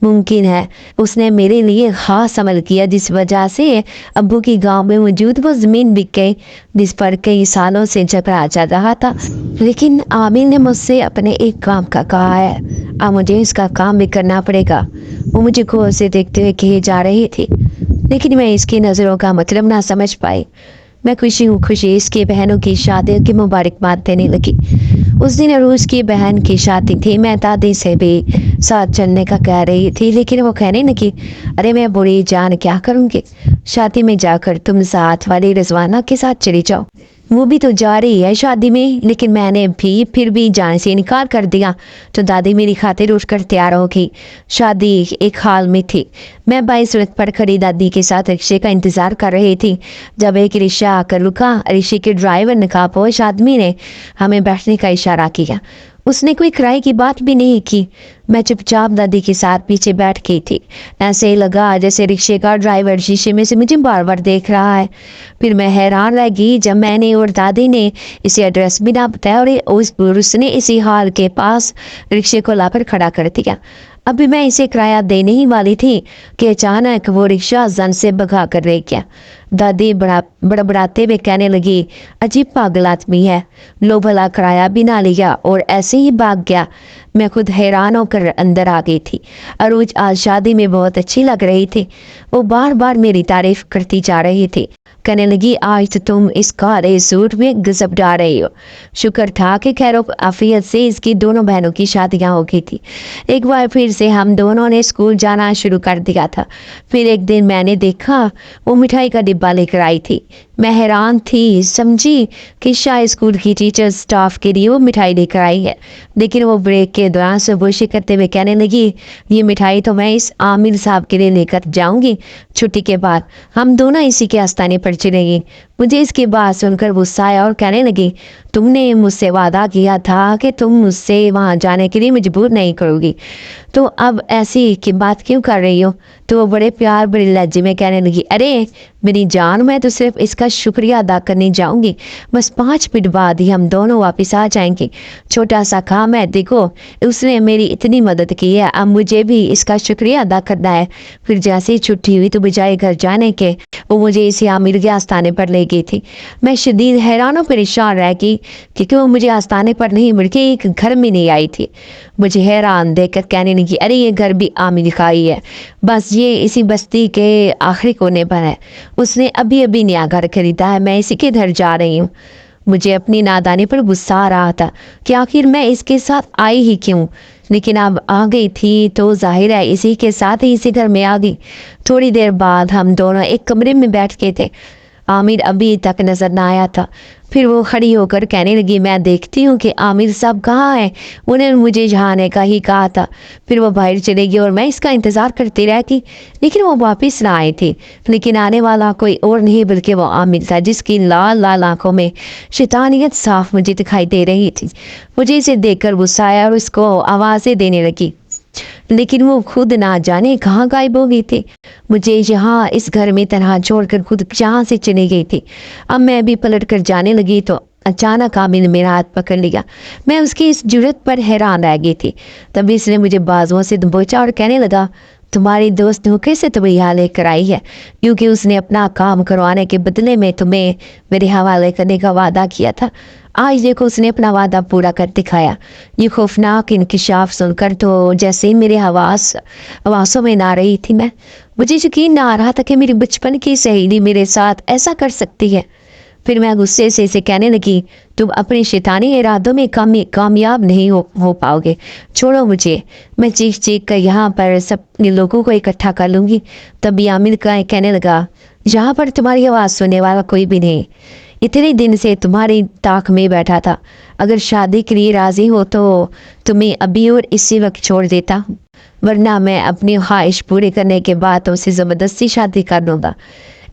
मुमकिन है उसने मेरे लिए खास अमल किया जिस वजह से अब्बू की गांव में मौजूद वो ज़मीन बिक गई जिस पर कई सालों से झगड़ा चल रहा था। लेकिन आमिर ने मुझसे अपने एक काम का कहा है, अब मुझे इसका काम भी करना पड़ेगा। वो मुझे गौर से देखते हुए कही जा रही थी, लेकिन मैं इसकी नज़रों का मतलब ना समझ पाई। मैं खुशी इसकी बहनों की शादी की मुबारकबाद देने लगी। उस दिन अरूज की बहन की शादी थी। मैं दादी से भी साथ चलने का कह रही थी, लेकिन वो कहने लगी, अरे मैं बुरी जान क्या करूँगी, शादी में जाकर तुम साथ वाली रिजवाना के साथ चली जाओ। वो भी तो जा रही है शादी में। लेकिन मैंने भी फिर भी जाने से इनकार कर दिया तो दादी मेरी खातिर उठकर तैयार हो गई। शादी एक हाल में थी। मैं 22 सड़क पर खड़ी दादी के साथ रिक्शे का इंतजार कर रही थी जब एक रिक्शा आकर रुका। रिक्शे के ड्राइवर नकाबपोश आदमी ने हमें बैठने का इशारा किया। उसने कोई किराए की बात भी नहीं की। मैं चुपचाप दादी के साथ पीछे बैठ गई थी। ऐसे ही लगा जैसे रिक्शे का ड्राइवर शीशे में से मुझे बार बार देख रहा है। फिर मैं हैरान रह गई जब मैंने और दादी ने इसे एड्रेस भी ना बताया और उसने इसी हाल के पास रिक्शे को लाकर खड़ा कर दिया। अभी मैं इसे किराया देने ही वाली थी कि अचानक वो रिक्शा जन से भगा कर रह गया। दादी बड़बड़ाते हुए कहने लगी, अजीब पागल आदमी है, लो भला किराया भी ना लिया और ऐसे ही भाग गया। मैं खुद हैरान होकर अंदर आ गई थी। अरूज आज शादी में बहुत अच्छी लग रही थी। वो बार बार मेरी तारीफ करती जा रही थी। कहने लगी, आज तो तुम इस काले सूट में गजब डाल रही हो। शुक्र था कि खैर आफियत से इसकी दोनों बहनों की शादियां हो गई थी। एक बार फिर से हम दोनों ने स्कूल जाना शुरू कर दिया था। फिर एक दिन मैंने देखा वो मिठाई का डिब्बा लेकर आई थी। मैं हैरान थी, समझी कि शायद स्कूल की टीचर स्टाफ के लिए वो मिठाई लेकर आई है। लेकिन वो ब्रेक के दौरान सरगोशी करते हुए कहने लगी, ये मिठाई तो मैं इस आमिर साहब के लिए लेकर जाऊंगी। छुट्टी के बाद हम दोनों इसी के आस्थाने पर चलेंगे। मुझे इसकी बात सुनकर गुस्सा आया और कहने लगी, तुमने मुझसे वादा किया था कि तुम मुझसे वहाँ जाने के लिए मजबूर नहीं करोगी, तो अब ऐसी की बात क्यों कर रही हो? तो वो बड़े प्यार बड़ी लज्जे में कहने लगी, अरे मेरी जान, मैं तो सिर्फ इसका शुक्रिया अदा करने जाऊंगी। बस 5 मिनट बाद ही हम दोनों वापस आ जाएंगे। छोटा सा काम है, देखो उसने मेरी इतनी मदद की है, अब मुझे भी इसका शुक्रिया अदा करना है। फिर जैसे ही छुट्टी हुई तो बजाय घर जाने के वो मुझे इसे आमिर के आस्थाने पर ले गई थी। मैं शदीद हैरान और परेशान रह गई क्योंकि वो मुझे आस्थाने पर नहीं बल्कि एक घर में नहीं आई थी। मुझे हैरान देखकर कहने लगी, अरे ये घर भी आमिर का ही है, बस ये इसी बस्ती के आखिरी कोने पर है। उसने अभी अभी नया घर खरीदा है, मैं इसी के घर जा रही हूँ। मुझे अपनी नादानी पर गुस्सा आ रहा था कि आखिर मैं इसके साथ आई ही क्यों, लेकिन अब आ गई थी तो जाहिर है इसी के साथ ही इसी घर में आ गई। थोड़ी देर बाद हम दोनों एक कमरे में बैठ के थे। आमिर अभी तक नजर ना आया था। फिर वो खड़ी होकर कहने लगी, मैं देखती हूँ कि आमिर साहब कहाँ हैं, उन्होंने मुझे यहाँ आने का ही कहा था। फिर वो बाहर चले गई और मैं इसका इंतज़ार करती रहती, लेकिन वो वापस ना आए थे। लेकिन आने वाला कोई और नहीं बल्कि वो आमिर था, जिसकी लाल लाल आंखों में शैतानियत साफ मुझे दिखाई दे रही थी। मुझे इसे देखकर गुस्सा आया और उसको आवाज़ें देने लगी, लेकिन वो खुद ना जाने कहाँ गायब हो गई थी। मुझे यहाँ इस घर में तनहा छोड़कर खुद यहाँ से चली गई थी। अब मैं भी पलट कर जाने लगी तो अचानक आमिर ने मेरा हाथ पकड़ लिया। मैं उसकी इस जुर्रत पर हैरान रह गई थी। तभी इसने मुझे बाजुओं से दबोचा और कहने लगा, तुम्हारी दोस्त धोखे से तुम्हें यहाँ लेकर आई है, क्योंकि उसने अपना काम करवाने के बदले में तुम्हें मेरे हवाले करने का वादा किया था। आज देखो उसने अपना वादा पूरा कर दिखाया। ये खौफनाक इंकिशाफ सुनकर तो जैसे ही मेरे हवासों में ना रही थी मैं, मुझे यकीन ना आ रहा था कि मेरी बचपन की सहेली मेरे साथ ऐसा कर सकती है। फिर मैं गुस्से से इसे कहने लगी, तुम अपने शैतानी इरादों में कामयाब नहीं हो पाओगे, छोड़ो मुझे। मैं चीख चीख कर यहाँ पर सब लोगों को इकट्ठा कर लूँगी। तभी आमिर का कहने लगा, यहाँ पर तुम्हारी आवाज़ सुनने वाला कोई भी नहीं। इतने दिन से तुम्हारी ताक में बैठा था। अगर शादी के लिए राजी हो तो तुम्हें अभी और इसी वक्त छोड़ देता हूँ, वरना मैं अपनी ख्वाहिश पूरी करने के बाद तुमसे ज़बरदस्ती शादी कर लूँगा।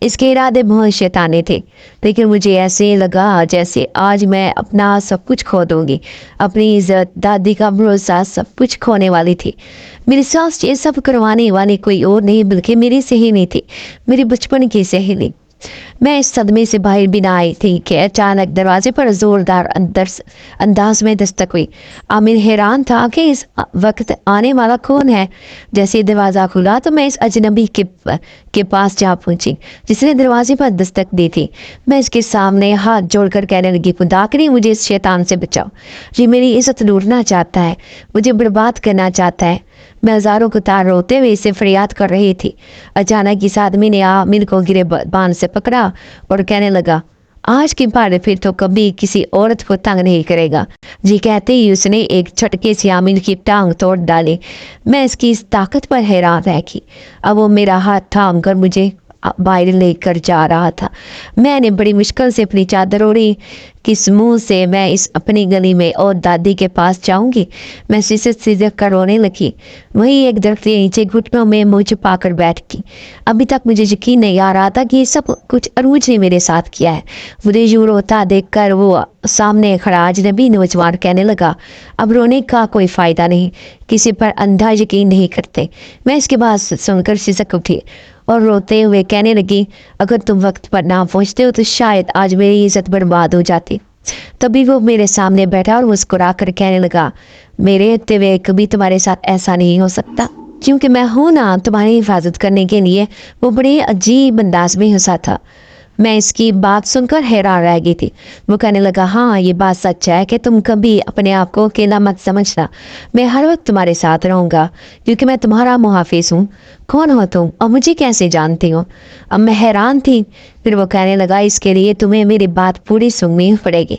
इसके इरादे बहुत शैतानी थे, लेकिन मुझे ऐसे लगा जैसे आज मैं अपना सब कुछ खो दूँगी। अपनी इज्जत, दादी का भरोसा, सब कुछ खोने वाली थी। मेरी सास ये सब करवाने वाली कोई और नहीं बल्कि मेरी सहेली थी, मेरी बचपन की सहेली। मैं इस सदमे से बाहर भी ना आई थी कि अचानक दरवाजे पर जोरदार अंदाज में दस्तक हुई। आमिर हैरान था कि इस वक्त आने वाला कौन है। जैसे ही दरवाज़ा खुला तो मैं इस अजनबी के पास जा पहुंची जिसने दरवाजे पर दस्तक दी थी। मैं इसके सामने हाथ जोड़कर कहने लगी, खुदा करी मुझे इस शैतान से बचाओ। ये मेरी इज्जत लूटना चाहता है, मुझे बर्बाद करना चाहता है। मैं हजारों कतार रोते हुए इसे फरियाद कर रही थी। अचानक इस आदमी ने आमिर को गिरे बांध से पकड़ा और कहने लगा, आज की बार फिर तो कभी किसी औरत को तंग नहीं करेगा। जी कहते ही उसने एक झटके से आमिर की टांग तोड़ डाली। मैं इसकी इस ताकत पर हैरान रह गई। अब वो मेरा हाथ थाम कर मुझे बाहर लेकर जा रहा था। मैंने बड़ी मुश्किल से अपनी चादर ओढ़ी। किस मुंह से मैं इस अपनी गली में और दादी के पास जाऊंगी। मैं सिसक कर रोने लगी। वही एक दरख्त के नीचे घुटनों में मुंह छुपा कर बैठ गई। अभी तक मुझे यकीन नहीं आ रहा था कि ये सब कुछ अरूज ने मेरे साथ किया है। मुझे यूं रोता देखकर वो सामने खड़ा अजनबी नौजवान कहने लगा, अब रोने का कोई फायदा नहीं, किसी पर अंधा यकीन नहीं करते। मैं इसके बाद सुनकर सिसक उठी और रोते हुए कहने लगी, अगर तुम वक्त पर ना पहुंचते हो तो शायद आज मेरी इज्जत बर्बाद हो जाती। तभी वो मेरे सामने बैठा और मुस्कुरा कर कहने लगा, मेरे होते हुए कभी तुम्हारे साथ ऐसा नहीं हो सकता, क्योंकि मैं हूं ना तुम्हारी हिफाजत करने के लिए। वो बड़े अजीब अंदाज में हंसा था। मैं इसकी बात सुनकर हैरान रह गई थी। वो कहने लगा, हाँ ये बात सच है कि तुम कभी अपने आप को अकेला मत समझना। मैं हर वक्त तुम्हारे साथ रहूँगा क्योंकि मैं तुम्हारा मुहाफिज हूँ। कौन हो तुम और मुझे कैसे जानती हो? अब मैं हैरान थी। फिर वो कहने लगा, इसके लिए तुम्हें मेरी बात पूरी सुननी पड़ेगी।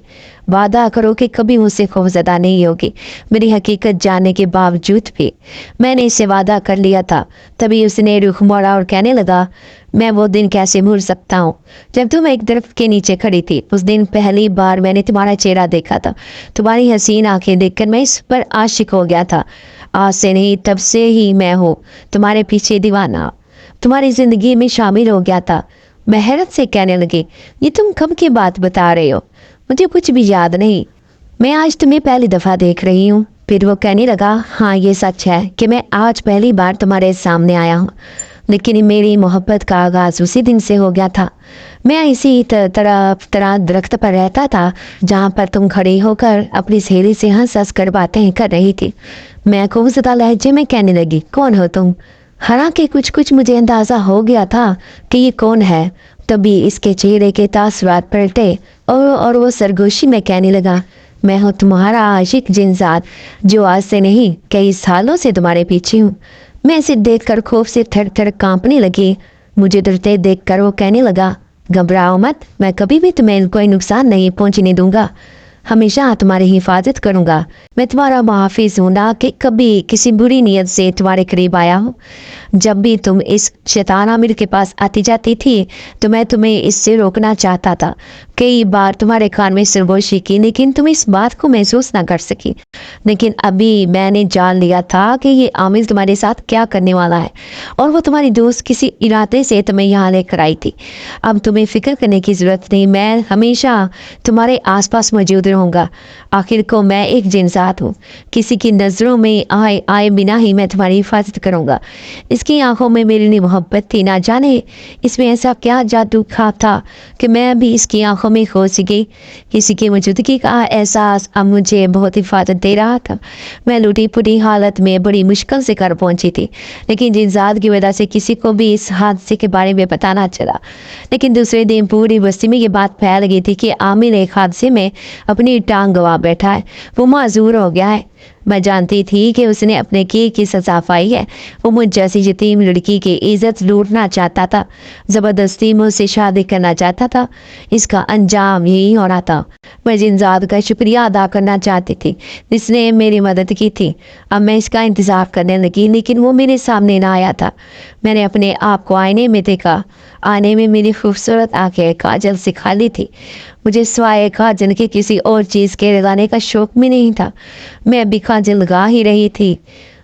वादा करो कि कभी मुझसे खौफजदा नहीं होगी, मेरी हकीकत जानने के बावजूद भी। मैंने इससे वादा कर लिया था। तभी उसने रुख मोड़ा और कहने लगा, मैं वो दिन कैसे भूल सकता हूँ जब तुम एक दरख्त के नीचे खड़ी थी। उस दिन पहली बार मैंने तुम्हारा चेहरा देखा था। तुम्हारी हसीन आंखें देखकर मैं इस पर आशिक हो गया था। आज से नहीं, तब से ही मैं हूँ तुम्हारे पीछे दीवाना, तुम्हारी जिंदगी में शामिल हो गया था। मैं हैरत से कहने लगी, ये तुम कब की बात बता रहे हो? मुझे कुछ भी याद नहीं, मैं आज तुम्हें पहली दफ़ा देख रही हूँ। फिर वो कहने लगा, हाँ ये सच है कि मैं आज पहली बार तुम्हारे सामने आया हूँ, लेकिन मेरी मोहब्बत का आगाज़ उसी दिन से हो गया था। मैं इसी तरह दरख्त पर रहता था जहाँ पर तुम खड़ी होकर अपनी सहेली से हंस हंस कर बातें कर रही थी। मैं खौफजदा लहजे में कहने लगी, कौन हो तुम? हालांकि कुछ कुछ मुझे अंदाज़ा हो गया था कि ये कौन है। तभी इसके चेहरे के तासुरात पलटे और वो सरगोशी में कहने लगा, मैं हूँ तुम्हारा आशिक जिनजात, जो आज से नहीं कई सालों से तुम्हारे पीछे हूँ। मैं इसे देखकर खौफ से थर थर कांपने लगी। मुझे डरते देखकर वो कहने लगा, घबराओ मत, मैं कभी भी तुम्हें कोई नुकसान नहीं पहुंचने दूंगा, हमेशा तुम्हारी हिफाजत करूंगा। मैं तुम्हारा मुहाफिज हूँ, ना कि कभी किसी बुरी नीयत से तुम्हारे करीब आया हूँ। जब भी तुम इस शैतान आमिर के पास आती जाती थी तो मैं तुम्हें इससे रोकना चाहता था। कई बार तुम्हारे कान में सरगोशी की, लेकिन तुम इस बात को महसूस ना कर सकी। लेकिन अभी मैंने जान लिया था कि ये आमिर तुम्हारे साथ क्या करने वाला है, और वो तुम्हारी दोस्त किसी इरादे से तुम्हें यहाँ लेकर आई थी। अब तुम्हें फिक्र करने की ज़रूरत नहीं, मैं हमेशा तुम्हारे आसपास मौजूद रहूँगा। आखिर को मैं एक जिनसात हूँ, किसी की नज़रों में आए बिना ही मैं तुम्हारी हिफाजत करूँगा। इसकी आंखों में मेरी लिए मोहब्बत थी, ना जाने इसमें ऐसा क्या जादू खा था कि मैं भी इसकी आंखों में खो सी गई। किसी की मौजूदगी का एहसास अब मुझे बहुत हिफाजत दे रहा था। मैं लूटी पुटी हालत में बड़ी मुश्किल से घर पहुंची थी, लेकिन जिनजात की वजह से किसी को भी इस हादसे के बारे में पता ना चला। लेकिन दूसरे दिन पूरी बस्ती में ये बात फैल गई थी कि आमिर एक हादसे में अपनी टांग गवा बैठा है, वो माजूर हो गया है। मैं जानती थी कि उसने अपने किए की सजा पाई है। वो मुझ जैसी यतीम लड़की की इज्जत लूटना चाहता था, ज़बरदस्ती मुझसे शादी करना चाहता था। इसका अंजाम यही होना था। मैं जिनजात का शुक्रिया अदा करना चाहती थी जिसने मेरी मदद की थी। अब मैं इसका इंतज़ार करने लगी, लेकिन वो मेरे सामने ना आया था। मैंने अपने आप को आईने में देखा। आने में मेरी खूबसूरत आंखें काजल से खाली थी। मुझे सिवाय काजल के किसी और चीज़ के लगाने का शौक भी नहीं था। मैं अभी काजल लगा ही रही थी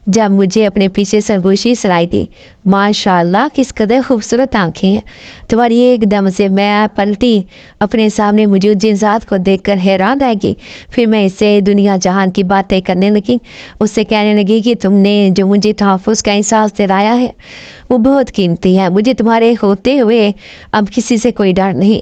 जब मुझे अपने पीछे सरगोशी सुनाई दी। माशाल्लाह किस कदर खूबसूरत आंखें हैं तुम्हारी। एकदम से मैं पलटी, अपने सामने मौजूद जिन्सात को देखकर हैरान रह गई। फिर मैं इससे दुनिया जहान की बातें करने लगी। उससे कहने लगी कि तुमने जो मुझे तहफ़्फ़ुज़ का एहसास दिलाया है वो बहुत कीमती है। मुझे तुम्हारे होते हुए अब किसी से कोई डर नहीं।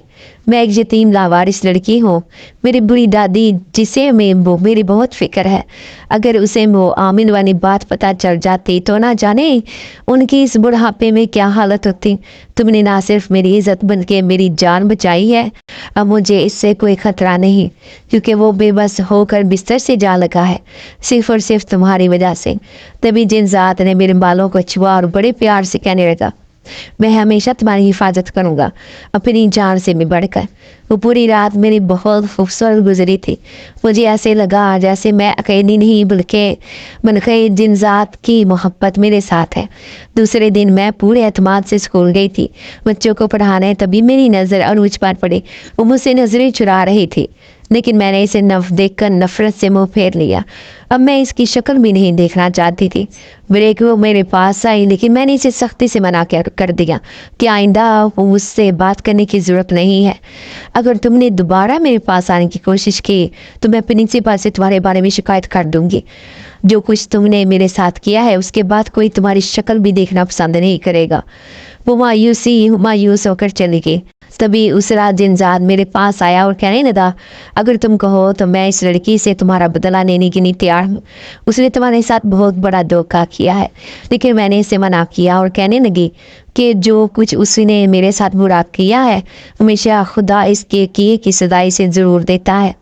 मैं एक यतीम लावारिस लड़की हूँ। मेरी बुरी दादी जिसे मेरी बहुत फिक्र है। अगर उसे वो आमिन वाली बात पता चल जाती तो ना जाने उनकी इस बुढ़ापे में क्या हालत होती। तुमने ना सिर्फ मेरी इज्जत बन के मेरी जान बचाई है, अब मुझे इससे कोई खतरा नहीं, क्योंकि वो बेबस होकर बिस्तर से जा लगा है, सिर्फ और सिर्फ तुम्हारी वजह से। तभी जिन्सात ने मेरे बालों को छुआ और बड़े प्यार से कहने लगा, मैं हमेशा तुम्हारी हिफाजत करूँगा, अपनी जान से भी बढ़कर। वो पूरी रात मेरी बहुत खूबसूरत गुजरी थी। मुझे ऐसे लगा जैसे मैं अकेली नहीं बल्कि जिन्सात की मोहब्बत मेरे साथ है। दूसरे दिन मैं पूरे एतमाद से स्कूल गई थी बच्चों को पढ़ाने। तभी मेरी नज़र अनुज पर पड़ी। वो मुझसे नज़रें चुरा रही थी, लेकिन मैंने इसे देखकर नफरत से मुंह फेर लिया। अब मैं इसकी शक्ल भी नहीं देखना चाहती थी। ब्रेक वो मेरे पास आई, लेकिन मैंने इसे सख्ती से मना कर दिया कि आइंदा मुझसे बात करने की ज़रूरत नहीं है। अगर तुमने दोबारा मेरे पास आने की कोशिश की तो मैं प्रिंसिपल से तुम्हारे बारे में शिकायत कर दूंगी। जो कुछ तुमने मेरे साथ किया है उसके बाद कोई तुम्हारी शक्ल भी देखना पसंद नहीं करेगा। वो मायूस होकर चली गई। तभी उस रात जिन्सात मेरे पास आया और कहने लगा, अगर तुम कहो तो मैं इस लड़की से तुम्हारा बदला लेने के लिए तैयार हूँ। उसने तुम्हारे साथ बहुत बड़ा धोखा किया है। लेकिन मैंने इसे मना किया और कहने लगी कि जो कुछ उसने मेरे साथ बुरा किया है हमेशा खुदा इसके किए की सदाई से ज़रूर देता है,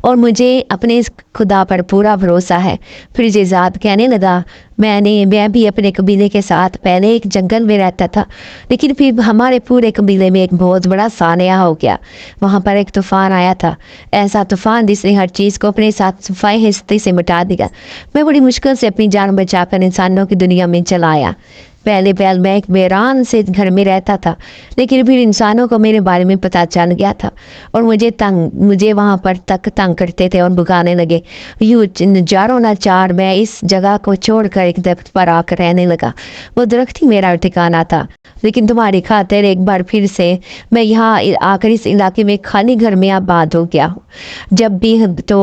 और मुझे अपने इस खुदा पर पूरा भरोसा है। फिर जिन्सात कहने लगा, मैं भी अपने कबीले के साथ पहले एक जंगल में रहता था, लेकिन फिर हमारे पूरे कबीले में एक बहुत बड़ा सानिया हो गया। वहाँ पर एक तूफ़ान आया था, ऐसा तूफ़ान जिसने हर चीज़ को अपने साथ सफाई हिस्से से मिटा दिया। मैं बड़ी मुश्किल से अपनी जान बचाकर इंसानों की दुनिया में चला आया। पहले मैं एक वीरान से घर में रहता था, लेकिन फिर इंसानों को मेरे बारे में पता चल गया था और मुझे वहाँ पर तंग करते थे और भगाने लगे। यूँ नजारों नाचार मैं इस जगह को छोड़कर एक दरख्त पर आकर रहने लगा। वो दरख्त ही मेरा ठिकाना था। लेकिन तुम्हारी खातिर एक बार फिर से मैं यहाँ आकर इस इलाके में खाली घर में आबाद हो गया हूँ। जब भी तो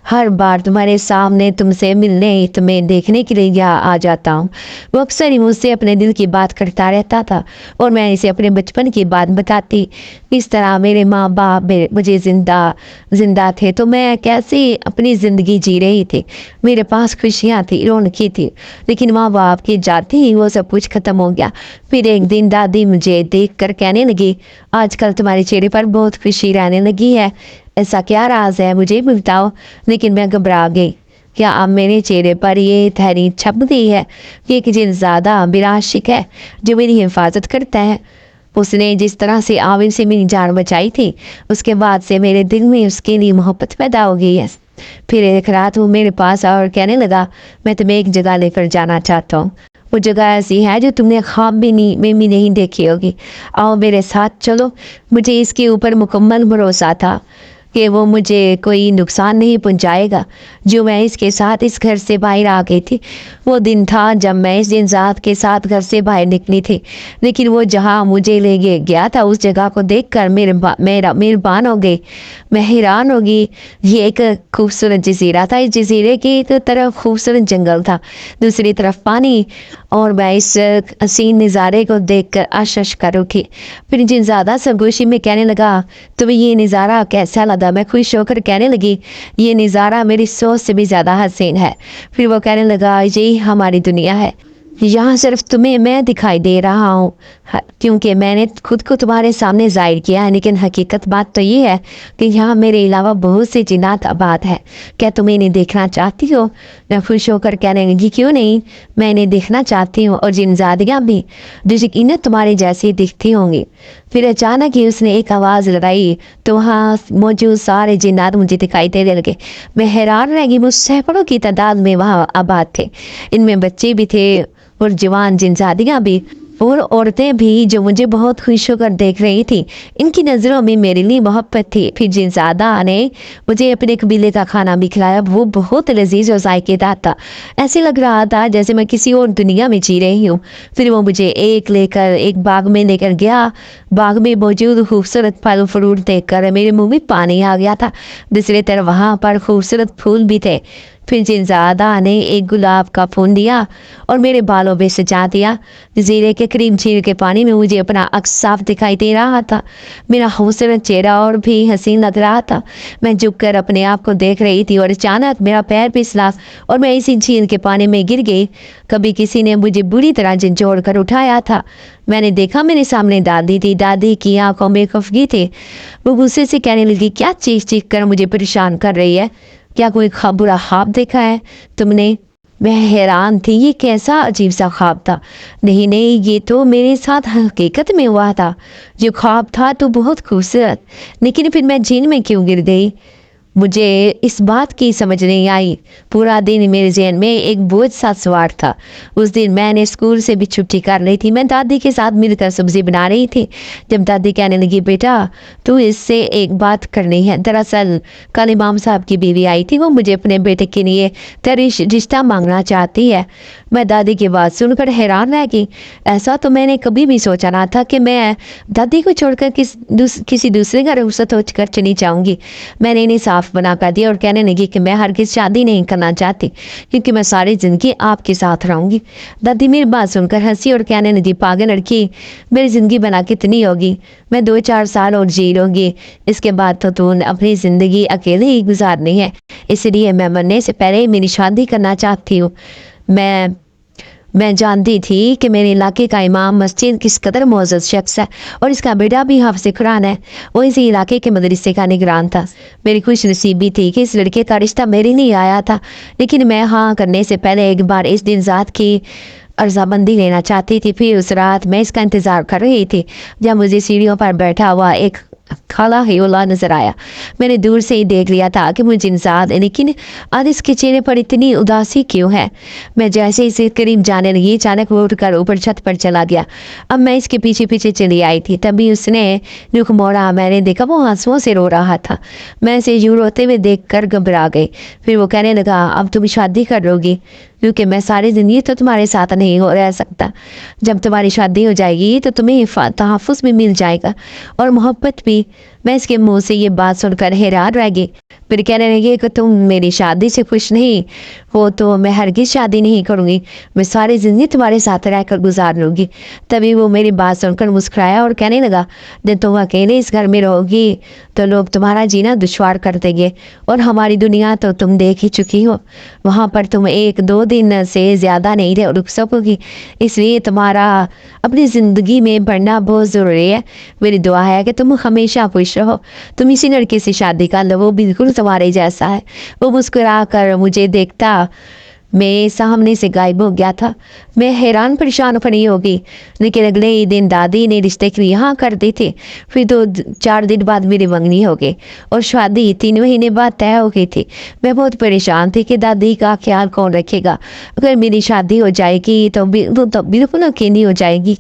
हर बार तुम्हारे सामने तुमसे मिलने तुम्हें देखने के लिए यहाँ आ जाता हूँ। वो अक्सर ही मुझसे अपने दिल की बात करता रहता था और मैं इसे अपने बचपन की बात बताती। इस तरह मेरे माँ बाप मुझे जिंदा थे तो मैं कैसे अपनी ज़िंदगी जी रही थी। मेरे पास खुशियाँ थी, रौनकी थी, लेकिन माँ बाप की जाते ही वो सब कुछ ख़त्म हो गया। फिर एक दिन दादी मुझे देख कर कहने लगी, आजकल तुम्हारे चेहरे पर बहुत खुशी रहने लगी है, ऐसा क्या राज है, मुझे भी बताओ। लेकिन मैं घबरा गई। क्या अब मेरे चेहरे पर ये तहरीर छप गई है कि एक जिन्सादा बिराशिक है जो मेरी हिफाजत करता है। उसने जिस तरह से आमिर से मेरी जान बचाई थी उसके बाद से मेरे दिल में उसके लिए मोहब्बत पैदा हो गई है। फिर एक रात वो मेरे पास आया और कहने लगा, मैं तुम्हें एक जगह लेकर जाना चाहता हूँ। वो जगह ऐसी है जो तुमने ख्वाब में भी नहीं देखी होगी। आओ मेरे साथ चलो। मुझे इसके ऊपर मुकम्मल भरोसा था कि वो मुझे कोई नुकसान नहीं पहुंचाएगा। जो मैं इसके साथ इस घर से बाहर आ गई थी वो दिन था जब मैं इस जिन्सात के साथ घर से बाहर निकली थी। लेकिन वो जहाँ मुझे ले गया था उस जगह को देखकर मेरा मेहरबान हो गई। मैं हैरान हो गई। ये एक खूबसूरत जजीरा था। इस जजीरे की एक तरफ खूबसूरत जंगल था, दूसरी तरफ पानी, और मैं इस हसीन नज़ारे को देखकर अशश कर उठी। फिर जिन्सादा सरगोशी में कहने लगा, तुम्हें ये नज़ारा कैसा लगा? मैं खुश होकर कहने लगी, ये नज़ारा मेरी सोच से भी ज़्यादा हसीन है। फिर वो कहने लगा, यही हमारी दुनिया है, यहाँ सिर्फ तुम्हें मैं दिखाई दे रहा हूँ क्योंकि मैंने खुद को तुम्हारे सामने जाहिर किया है, लेकिन हकीकत बात तो ये है कि यहाँ मेरे अलावा बहुत सी जिन्नात आबाद है। क्या तुम इन्हें देखना चाहती हो? मैं खुश होकर कहने लगी, क्यों नहीं, मैं इन्हें देखना चाहती हूँ, और जिन्जादियाँ भी जो यकीनन तुम्हारे जैसी दिखती होंगी। फिर अचानक ही उसने एक आवाज़ लगाई तो वहाँ मौजूद सारे जिन्नात मुझे दिखाई देने लगे। मैं हैरान रह गई। मुझ सैकड़ों की तादाद में वहाँ आबाद थे। इनमें बच्चे भी थे और जवान जिन्जादियाँ भी। اور عورتیں بھی جو مجھے بہت خوش ہو کر دیکھ رہی تھی، ان کی نظروں میں میرے لیے محبت تھی۔ پھر جنزادہ نے مجھے اپنے قبیلے کا کھانا بھی کھلایا، وہ بہت لذیذ اور ذائقے دار تھا، ایسے لگ رہا تھا جیسے میں کسی اور دنیا میں جی رہی ہوں۔ پھر وہ مجھے ایک باغ میں لے کر گیا۔ باغ میں موجود خوبصورت پھل فروٹ دیکھ کر میرے منہ میں پانی آ گیا تھا، دوسری طرف وہاں پر خوبصورت پھول بھی تھے۔ پھر جنزادہ نے ایک گلاب کا پھول دیا اور میرے بالوں پہ سجا دیا۔ جزیرے کے کریم جھیل کے پانی میں مجھے اپنا عکس صاف دکھائی دے رہا تھا، میرا خوبصورت چہرہ اور بھی حسین لگ رہا تھا۔ میں جھک کر اپنے آپ کو دیکھ رہی تھی اور اچانک میرا پیر پھسلا اور میں اسی جھیل کے پانی میں گر گئی۔ کبھی کسی نے مجھے بری طرح جھنجھوڑ کر اٹھایا تھا۔ میں نے دیکھا میرے سامنے دادی تھی۔ دادی کی آنکھوں میں خفگی تھی، وہ غصے سے کہنے لگی، کیا چیخ چیخ کر مجھے پریشان کر رہی ہے؟ کیا کوئی برا خواب دیکھا ہے تم نے؟ میں حیران تھی، یہ کیسا عجیب سا خواب تھا؟ نہیں، یہ تو میرے ساتھ حقیقت میں ہوا تھا۔ یہ خواب تھا تو بہت خوبصورت، لیکن پھر میں جھیل میں کیوں گر گئی؟ مجھے اس بات کی سمجھ نہیں آئی۔ پورا دن میرے ذہن میں ایک بوجھ سا سوار تھا۔ اس دن میں نے اسکول سے بھی چھٹی کر لی تھی۔ میں دادی کے ساتھ مل کر سبزی بنا رہی تھی جب دادی کہنے لگی، بیٹا تو اس سے ایک بات کرنی ہے۔ دراصل کل امام صاحب کی بیوی آئی تھی، وہ مجھے اپنے بیٹے کے لیے رشتہ مانگنا چاہتی ہے۔ میں دادی کی بات سن کر حیران رہ گئی۔ ایسا تو میں نے کبھی بھی سوچا نہ تھا کہ میں دادی کو چھوڑ کر کسی دوسرے کا رخصت ہو کر چلی جاؤں گی۔ میں نے انہیں صاف بنا کر دیا اور کہنے لگی کہ میں ہرگز شادی نہیں کرنا چاہتی، کیونکہ میں ساری زندگی آپ کے ساتھ رہوں گی۔ دادی میری بات سن کر ہنسی اور کہنے لگی، پاگل لڑکی، میری زندگی بنا کتنی ہوگی؟ میں 2-4 سال اور جی لوں گی، اس کے بعد تو اپنی زندگی اکیلے ہی گزارنی ہے، اس لیے میں مرنے سے پہلے میری شادی کرنا چاہتی ہوں۔ میں جانتی تھی کہ میرے علاقے کا امام مسجد کس قدر معزز شخص ہے اور اس کا بیٹا بھی حافظ قرآن ہے۔ وہ اسی علاقے کے مدرسے کا نگران تھا۔ میری خوش نصیبی تھی کہ اس لڑکے کا رشتہ میرے لیے آیا تھا، لیکن میں ہاں کرنے سے پہلے ایک بار اس دن ذات کی عرضہ بندی لینا چاہتی تھی۔ پھر اس رات میں اس کا انتظار کر رہی تھی جب مجھے سیڑھیوں پر بیٹھا ہوا ایک کھلا ہیولا نظر آیا۔ میں نے دور سے ہی دیکھ لیا تھا کہ مجھے انسان، لیکن آج اس کے چہرے پر اتنی اداسی کیوں ہے؟ میں جیسے اسے قریب جانے لگی، اچانک وہ اٹھ کر اوپر چھت پر چلا گیا۔ اب میں اس کے پیچھے پیچھے چلی آئی تھی، تبھی اس نے رخ موڑا۔ میں نے دیکھا وہ آنسوؤں سے رو رہا تھا۔ میں اسے یوں روتے ہوئے دیکھ کر گھبرا گئی۔ پھر وہ کہنے لگا، اب تم شادی کر لو گی؟ کیونکہ میں ساری زندگی تو تمہارے ساتھ نہیں رہ سکتا۔ جب تمہاری شادی ہو جائے گی تو تمہیں تحفظ بھی مل جائے گا اور محبت بھی۔ میں اس کے منہ سے یہ بات سن کر حیران رہ گئی۔ پھر کہنے لگی کہ تم میری شادی سے خوش نہیں ہو تو میں ہرگز شادی نہیں کروں گی، میں ساری زندگی تمہارے ساتھ رہ کر گزار لوں گی۔ تبھی وہ میری بات سن کر مسکرایا اور کہنے لگا، جب تم اکیلے اس گھر میں رہو گی تو لوگ تمہارا جینا دشوار کر دیں گے، اور ہماری دنیا تو تم دیکھ ہی چکی ہو، وہاں پر تم 1-2 دن سے زیادہ نہیں رک سکو گی، اس لیے تمہارا اپنی زندگی میں بڑھنا بہت ضروری ہے۔ میری دعا ہے کہ تم ہمیشہ خوش رہو۔ تم اسی لڑکے سے شادی کر لو، وہ بالکل تمہارے جیسا ہے۔ وہ مسکرا کر مجھے دیکھتا میرے سامنے سے غائب ہو گیا تھا۔ میں حیران پریشان پڑی ہوگی، لیکن اگلے ہی دن دادی نے رشتے کی یہاں کر دی تھی۔ پھر 2-4 دن بعد میری منگنی ہو گئی اور شادی 3 مہینے بعد طے ہو گئی تھی۔ میں بہت پریشان تھی کہ دادی کا خیال کون رکھے گا؟ اگر میری شادی ہو جائے گی تو بالکل اکیلی ہو جائے گی۔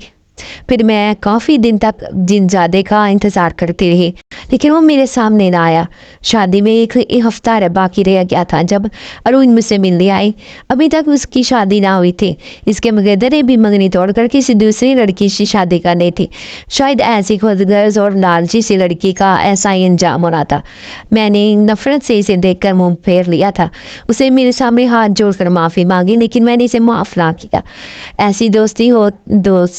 پھر میں کافی دن تک جنزادے کا انتظار کرتی رہی، لیکن وہ میرے سامنے نہ آیا۔ شادی میں ایک ہفتہ باقی رہ گیا تھا جب ارون مجھ سے ملنے آئی۔ ابھی تک اس کی شادی نہ ہوئی تھی۔ اس کے مقدر نے بھی منگنی توڑ کر کسی دوسری لڑکی سے شادی کرنی تھی۔ شاید ایسی خود غرض اور لالچی سی لڑکی کا ایسا ہی انجام ہونا تھا۔ میں نے نفرت سے اسے دیکھ کر منہ پھیر لیا تھا۔ اسے میرے سامنے ہاتھ جوڑ کر معافی مانگی، لیکن میں نے اسے معاف نہ کیا۔ ایسی دوست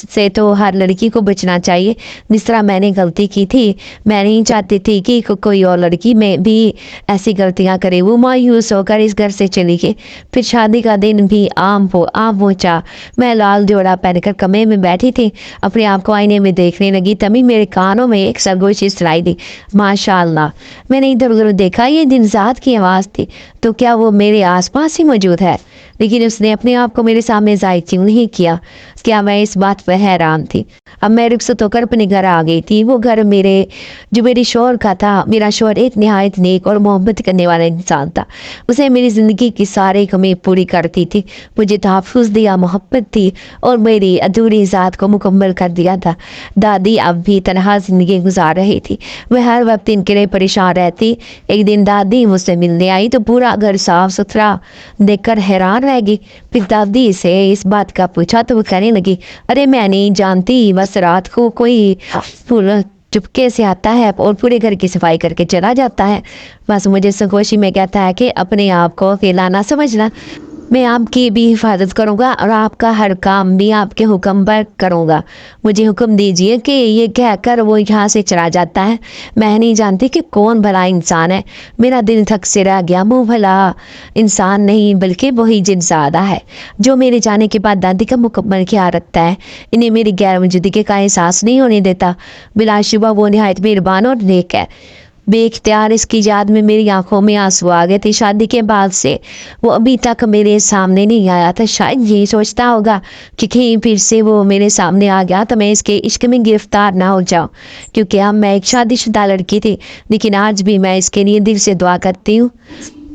سے تو ہر لڑکی کو بچنا چاہیے، جس طرح میں نے غلطی کی تھی۔ میں نہیں چاہتی تھی کہ کوئی اور لڑکی میں بھی ایسی غلطیاں کرے۔ وہ مایوس ہو کر اس گھر سے چلی گئی۔ پھر شادی کا دن بھی عام پہنچا۔ میں لال جوڑا پہن کر کمرے میں بیٹھی تھی، اپنے آپ کو آئینے میں دیکھنے لگی، تبھی میرے کانوں میں ایک سرگوشی سنائی دی، ماشاء اللہ۔ میں نے ادھر ادھر دیکھا، یہ جنزاد کی آواز تھی۔ تو کیا وہ میرے آس پاس ہی موجود ہے؟ لیکن اس نے اپنے آپ کو میرے سامنے ظاہر کیوں نہیں کیا؟ क्या मैं इस बात पर हैरान थी। अब मैं रुखसत होकर अपने घर आ गई थी। वो घर मेरे शौहर का था। मेरा शौहर एक निहायत नेक और मोहब्बत करने वाला इंसान था। उसे मेरी ज़िंदगी की सारी कमी पूरी करती थी, मुझे तहफ़्फ़ुज़ दिया, मोहब्बत थी और मेरी अधूरी ज़ात को मुकम्मल कर दिया था। दादी अब भी तनहा ज़िंदगी गुजार रही थी। वह हर वक्त इनके लिए परेशान रहती। एक दिन दादी मुझसे मिलने आई तो पूरा घर साफ सुथरा देखकर हैरान रह गई। फिर दादी से इस बात का पूछा तो वो कहने लगी, अरे मैं नहीं जानती, बस रात को कोई पूरा चुपके से आता है और पूरे घर की सफाई करके चला जाता है। बस मुझे संकोची में कहता है कि अपने आप को अकेला ना समझना, मैं आपकी भी हिफाजत करूँगा और आपका हर काम भी आपके हुक्म पर करूँगा। मुझे हुक्म दीजिए कि ये कहकर वो यहाँ से चला जाता है। मैं नहीं जानती कि कौन भला इंसान है। मेरा दिल थक से रह गया। वो भला इंसान नहीं बल्कि वही जिनज़ादा है जो मेरे जाने के बाद दादी का मुकम्मल ख्याल रखता है। इन्हें मेरी गैर मौजूदगी का एहसास नहीं होने देता। बिलाशुबा वो निहायत मेहरबान और नेक है। बेख्तियार इसकी याद में मेरी आंखों में आंसू आ गए थे। शादी के बाद से वो अभी तक मेरे सामने नहीं आया था। शायद यही सोचता होगा कि कहीं फिर से वो मेरे सामने आ गया तो मैं इसके इश्क में गिरफ्तार ना हो जाऊं, क्योंकि अब मैं एक शादीशुदा लड़की थी। लेकिन आज भी मैं इसके लिए दिल से दुआ करती हूँ।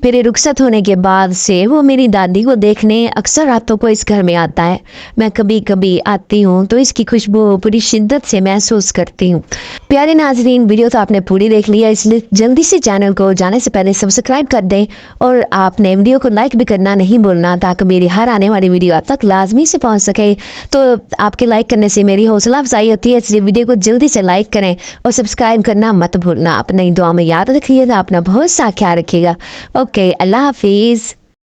मेरे रुखसत होने के बाद से वो मेरी दादी को देखने अक्सर रातों को इस घर में आता है। मैं कभी कभी आती हूँ तो इसकी खुशबू पूरी शिद्दत से महसूस करती हूँ। प्यारे नाजरीन, वीडियो तो आपने पूरी देख लिया, इसलिए जल्दी से चैनल को जाने से पहले सब्सक्राइब कर दें और आपने वीडियो को लाइक भी करना नहीं भूलना, ताकि मेरी हर आने वाली वीडियो आप तक लाजमी से पहुँच सके। तो आपके लाइक करने से मेरी हौसला अफजाई होती है, इसलिए वीडियो को जल्दी से लाइक करें और सब्सक्राइब करना मत भूलना। अपनी दुआ में याद रखिएगा, अपना बहुत सा ख्याल रखिएगा। ओके, अल्लाह हाफिज़।